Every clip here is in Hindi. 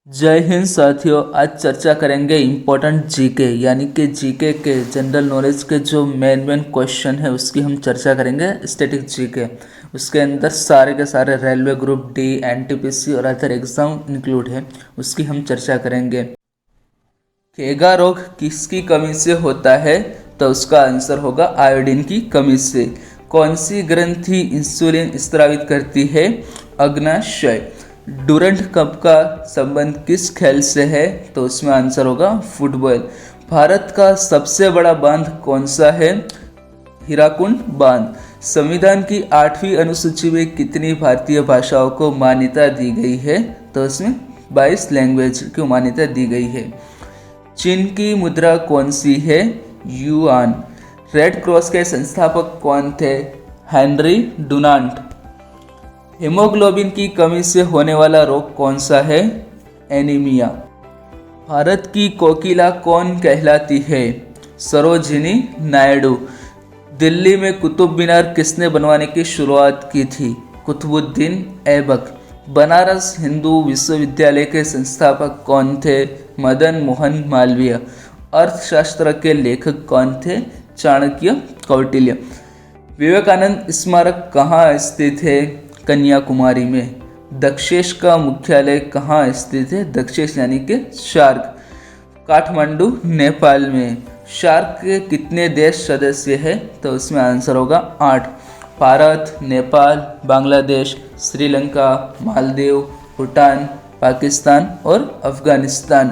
जय हिंद साथियों। आज चर्चा करेंगे इम्पोर्टेंट जीके यानी कि जीके के जनरल नॉलेज के जो मेन क्वेश्चन है उसकी हम चर्चा करेंगे। स्टैटिक जीके उसके अंदर सारे के सारे रेलवे ग्रुप डी, एनटीपीसी और अदर एग्जाम इंक्लूड है, उसकी हम चर्चा करेंगे। केगा रोग किसकी कमी से होता है? तो उसका आंसर होगा आयोडीन की कमी से। कौन सी ग्रंथि इंसुलिन स्रावित करती है? अग्नाशय। डूरंट कप का संबंध किस खेल से है? तो उसमें आंसर होगा फुटबॉल। भारत का सबसे बड़ा बांध कौन सा है? हीराकुंड बांध। संविधान की 8वीं अनुसूची में कितनी भारतीय भाषाओं को मान्यता दी गई है? तो उसमें 22 लैंग्वेज को मान्यता दी गई है। चीन की मुद्रा कौन सी है? युआन। रेड क्रॉस के संस्थापक कौन थे? Henry Dunant. हीमोग्लोबिन की कमी से होने वाला रोग कौन सा है? एनीमिया। भारत की कोकिला कौन कहलाती है? सरोजिनी नायडू। दिल्ली में कुतुब मीनार किसने बनवाने की शुरुआत की थी? कुतुबुद्दीन ऐबक। बनारस हिंदू विश्वविद्यालय के संस्थापक कौन थे? मदन मोहन मालवीय। अर्थशास्त्र के लेखक कौन थे? चाणक्य, कौटिल्य। विवेकानंद स्मारक कहाँ स्थित है? कन्याकुमारी में। दक्षेश का मुख्यालय कहाँ स्थित है? दक्षेश यानी कि शार्क, काठमांडू, नेपाल में। शार्क के कितने देश सदस्य हैं? तो उसमें आंसर होगा 8। भारत, नेपाल, बांग्लादेश, श्रीलंका, मालदीव, भूटान, पाकिस्तान और अफगानिस्तान।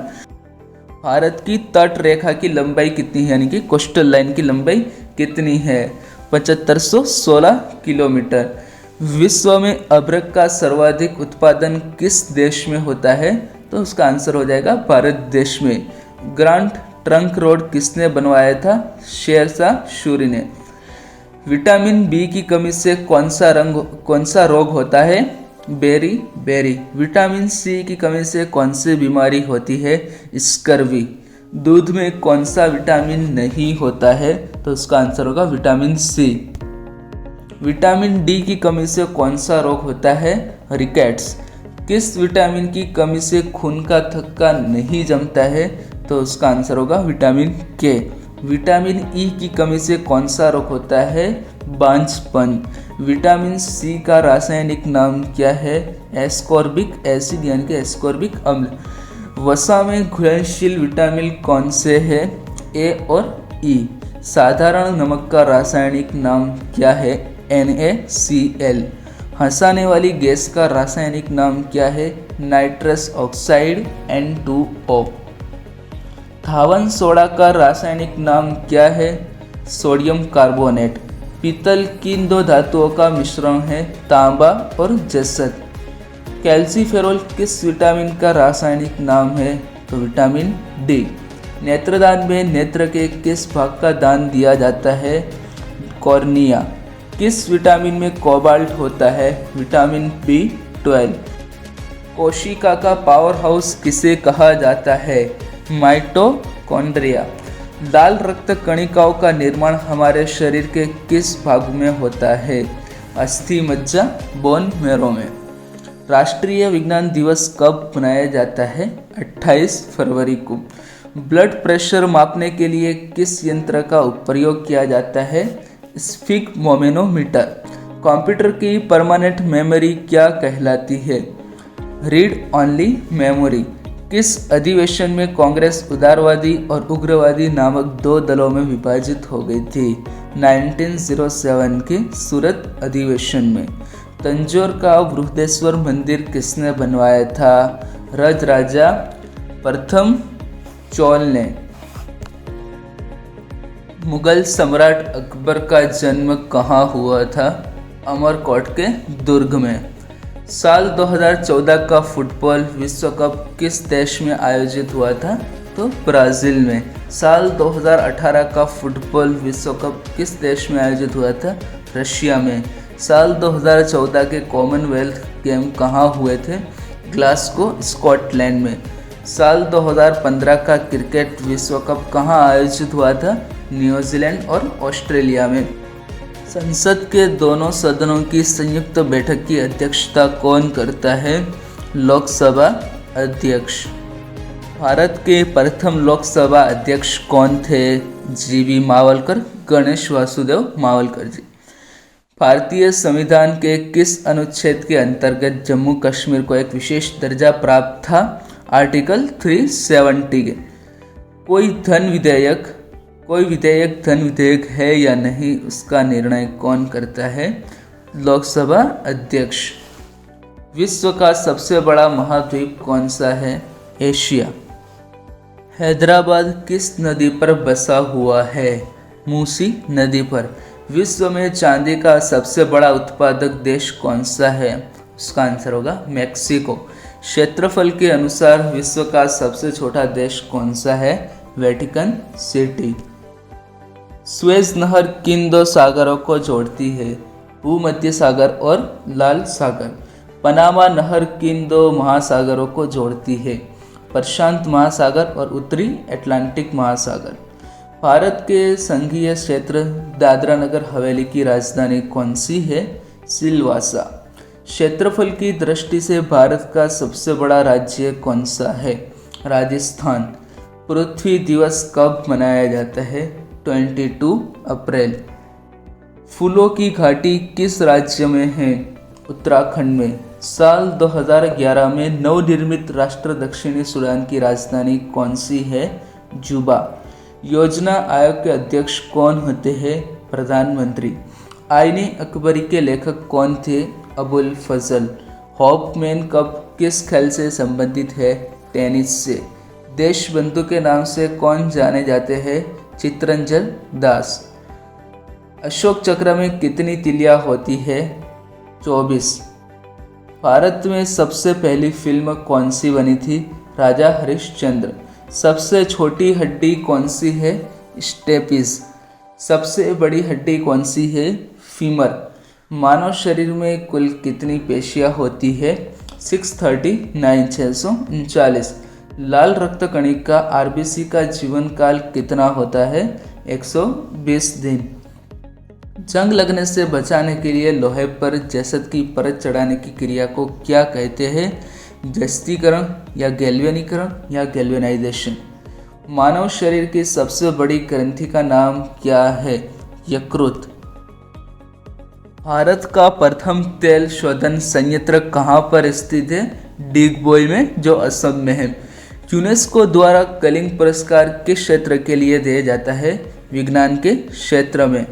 भारत की तट रेखा की लंबाई कितनी है यानी कि कोस्टल लाइन की लंबाई कितनी है? 7516 किलोमीटर। विश्व में अभ्रक का सर्वाधिक उत्पादन किस देश में होता है? तो उसका आंसर हो जाएगा भारत देश में। ग्रांड ट्रंक रोड किसने बनवाया था? शेरशाह सूरी ने। विटामिन बी की कमी से कौन सा रोग होता है? Berry berry. विटामिन सी की कमी से कौन सी बीमारी होती है? स्कर्वी। दूध में कौन सा विटामिन नहीं होता है? तो उसका आंसर होगा विटामिन सी। विटामिन डी की कमी से कौन सा रोग होता है? रिकेट्स। किस विटामिन की कमी से खून का थक्का नहीं जमता है? तो उसका आंसर होगा विटामिन के। विटामिन ई की कमी से कौन सा रोग होता है? बांझपन। विटामिन सी का रासायनिक नाम क्या है? एस्कॉर्बिक एसिड यानी कि एस्कॉर्बिक अम्ल। वसा में घुलनशील विटामिन कौन से है? ए और ई। साधारण नमक का रासायनिक नाम क्या है? NaCl। हंसाने वाली गैस का रासायनिक नाम क्या है? Nitrous oxide N2O। धावन सोडा का रासायनिक नाम क्या है? Sodium carbonate. पीतल किन दो धातुओं का मिश्रण है? तांबा और जसत। कैल्सीफेरॉल किस विटामिन का रासायनिक नाम है? तो विटामिन डी। नेत्रदान में नेत्र के किस भाग का दान दिया जाता है? कॉर्निया। किस विटामिन में कोबाल्ट होता है? Vitamin B12। कोशिका का पावर हाउस किसे कहा जाता है? माइटोकॉन्ड्रिया। लाल रक्त कणिकाओं का निर्माण हमारे शरीर के किस भाग में होता है? अस्थि मज्जा, बोन मैरो में। राष्ट्रीय विज्ञान दिवस कब मनाया जाता है? 28 फरवरी को। ब्लड प्रेशर मापने के लिए किस यंत्र का प्रयोग किया जाता है? स्फिग्मोमेनोमीटर। कंप्यूटर की परमानेंट मेमोरी क्या कहलाती है? Read only memory. किस अधिवेशन में कांग्रेस उदारवादी और उग्रवादी नामक 2 दलों में विभाजित हो गई थी? 1907 के सूरत अधिवेशन में। तंजौर का बृहदेश्वर मंदिर किसने बनवाया था? राजा प्रथम चोल ने। मुगल सम्राट अकबर का जन्म कहाँ हुआ था? अमरकोट के दुर्ग में। साल 2014 का फुटबॉल विश्व कप किस देश में आयोजित हुआ था? तो ब्राज़ील में। साल 2018 का फुटबॉल विश्व कप किस देश में आयोजित हुआ था? रशिया में। साल 2014 के कॉमनवेल्थ गेम कहाँ हुए थे? ग्लासगो, स्कॉटलैंड में। साल 2015 का क्रिकेट विश्व कप कहाँ आयोजित हुआ था? न्यूजीलैंड और ऑस्ट्रेलिया में। संसद के दोनों सदनों की संयुक्त बैठक की अध्यक्षता कौन करता है? लोकसभा अध्यक्ष। भारत के प्रथम लोकसभा अध्यक्ष कौन थे? जीवी मावलकर, गणेश वासुदेव मावलकर जी। भारतीय संविधान के किस अनुच्छेद के अंतर्गत जम्मू कश्मीर को एक विशेष दर्जा प्राप्त था? आर्टिकल 370 के। कोई विधेयक धन विधेयक है या नहीं, उसका निर्णय कौन करता है? लोकसभा अध्यक्ष। विश्व का सबसे बड़ा महाद्वीप कौन सा है? एशिया। हैदराबाद किस नदी पर बसा हुआ है? मूसी नदी पर। विश्व में चांदी का सबसे बड़ा उत्पादक देश कौन सा है? उसका आंसर होगा मैक्सिको। क्षेत्रफल के अनुसार विश्व का सबसे छोटा देश कौन सा है? Vatican city. सुएज नहर किन दो सागरों को जोड़ती है? भूमध्य सागर और लाल सागर। पनामा नहर किन दो महासागरों को जोड़ती है? प्रशांत महासागर और उत्तरी अटलांटिक महासागर। भारत के संघीय क्षेत्र दादरा नगर हवेली की राजधानी कौन सी है? सिलवासा। क्षेत्रफल की दृष्टि से भारत का सबसे बड़ा राज्य कौन सा है? राजस्थान। पृथ्वी दिवस कब मनाया जाता है? 22 अप्रैल। फूलों की घाटी किस राज्य में है? उत्तराखंड में। साल 2011 में नवनिर्मित राष्ट्र दक्षिणी सूडान की राजधानी कौन सी है? जुबा। योजना आयोग के अध्यक्ष कौन होते हैं? प्रधानमंत्री। आईने अकबरी के लेखक कौन थे? अबुल फजल। हॉफमैन कप किस खेल से संबंधित है? टेनिस से। देशबंधु के नाम से कौन जाने जाते हैं? चित्तरंजन दास। अशोक चक्र में कितनी तिलियां होती है? 24। भारत में सबसे पहली फिल्म कौन सी बनी थी? राजा हरिश्चंद्र। सबसे छोटी हड्डी कौन सी है? स्टेपिस। सबसे बड़ी हड्डी कौन सी है? फीमर। मानव शरीर में कुल कितनी पेशियां होती है? 639। लाल रक्त कणिका आरबीसी का जीवन काल कितना होता है? 120 दिन। जंग लगने से बचाने के लिए लोहे पर जसत की परत चढ़ाने की क्रिया को क्या कहते हैं? जस्तीकरण या गैल्वेनीकरण या गैल्वेनाइजेशन। मानव शरीर की सबसे बड़ी ग्रंथि का नाम क्या है? यकृत। भारत का प्रथम तेल शोधन संयंत्र कहाँ पर स्थित है? डिगबोई में, जो असम में है। यूनेस्को द्वारा कलिंग पुरस्कार किस क्षेत्र के लिए दिया जाता है? विज्ञान के क्षेत्र में।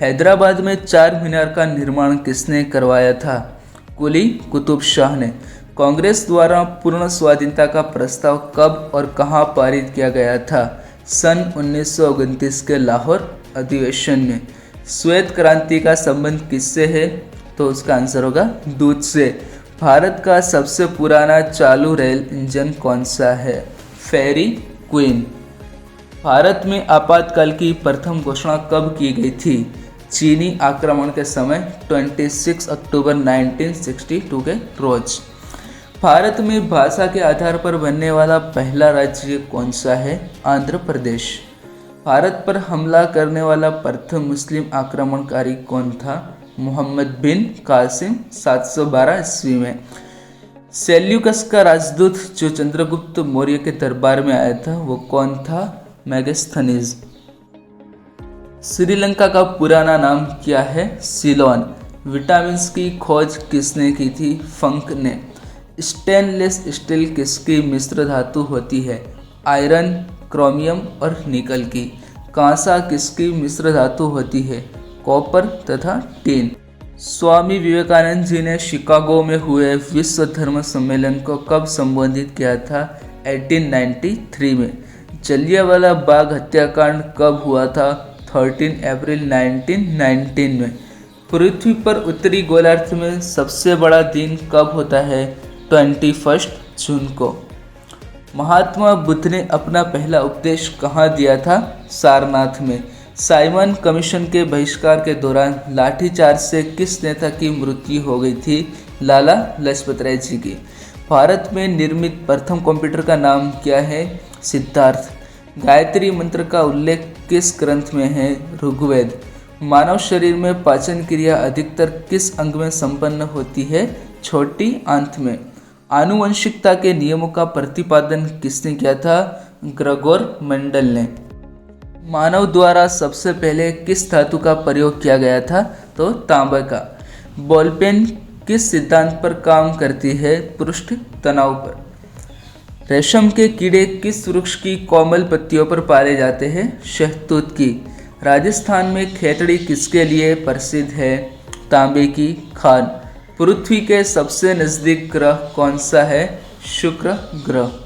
हैदराबाद में चार मीनार का निर्माण किसने करवाया था? कुली कुतुब शाह ने। कांग्रेस द्वारा पूर्ण स्वाधीनता का प्रस्ताव कब और कहां पारित किया गया था? सन 1929 के लाहौर अधिवेशन में। श्वेत क्रांति का संबंध किससे है? तो उसका आंसर होगा दूध से। भारत का सबसे पुराना चालू रेल इंजन कौन सा है? फेरी क्वीन। भारत में आपातकाल की प्रथम घोषणा कब की गई थी? चीनी आक्रमण के समय 26 अक्टूबर 1962 के रोज। भारत में भाषा के आधार पर बनने वाला पहला राज्य कौन सा है? आंध्र प्रदेश। भारत पर हमला करने वाला प्रथम मुस्लिम आक्रमणकारी कौन था? मोहम्मद बिन कासिम 712 ईस्वी में। सेल्यूकस का राजदूत जो चंद्रगुप्त मौर्य के दरबार में आया था वो कौन था? मेगास्थनीज। श्रीलंका का पुराना नाम क्या है? सीलोन। विटामिन की खोज किसने की थी? फंक ने। स्टेनलेस स्टील किसकी मिश्र धातु होती है? आयरन, क्रोमियम और निकल की। कांसा किसकी मिश्र धातु होती है? कॉपर तथा टिन। स्वामी विवेकानंद जी ने शिकागो में हुए विश्व धर्म सम्मेलन को कब संबोधित किया था? 1893 में। जलियांवाला बाग हत्याकांड कब हुआ था? 13 अप्रैल 1919 में। पृथ्वी पर उत्तरी गोलार्ध में सबसे बड़ा दिन कब होता है? 21 जून को। महात्मा बुद्ध ने अपना पहला उपदेश कहाँ दिया था? सारनाथ में। साइमन कमीशन के बहिष्कार के दौरान लाठीचार्ज से किस नेता की मृत्यु हो गई थी? लाला लाजपत राय जी की। भारत में निर्मित प्रथम कंप्यूटर का नाम क्या है? सिद्धार्थ। गायत्री मंत्र का उल्लेख किस ग्रंथ में है? ऋग्वेद। मानव शरीर में पाचन क्रिया अधिकतर किस अंग में संपन्न होती है? छोटी आंत में। आनुवंशिकता के नियमों का प्रतिपादन किसने किया था? ग्रेगोर मेंडल ने। मानव द्वारा सबसे पहले किस धातु का प्रयोग किया गया था? तो तांबे का। बॉलपेन किस सिद्धांत पर काम करती है? पृष्ठ तनाव पर। रेशम के कीड़े किस वृक्ष की कोमल पत्तियों पर पाले जाते हैं? शहतूत की। राजस्थान में खेतड़ी किसके लिए प्रसिद्ध है? तांबे की खान। पृथ्वी के सबसे नज़दीक ग्रह कौन सा है? शुक्र ग्रह।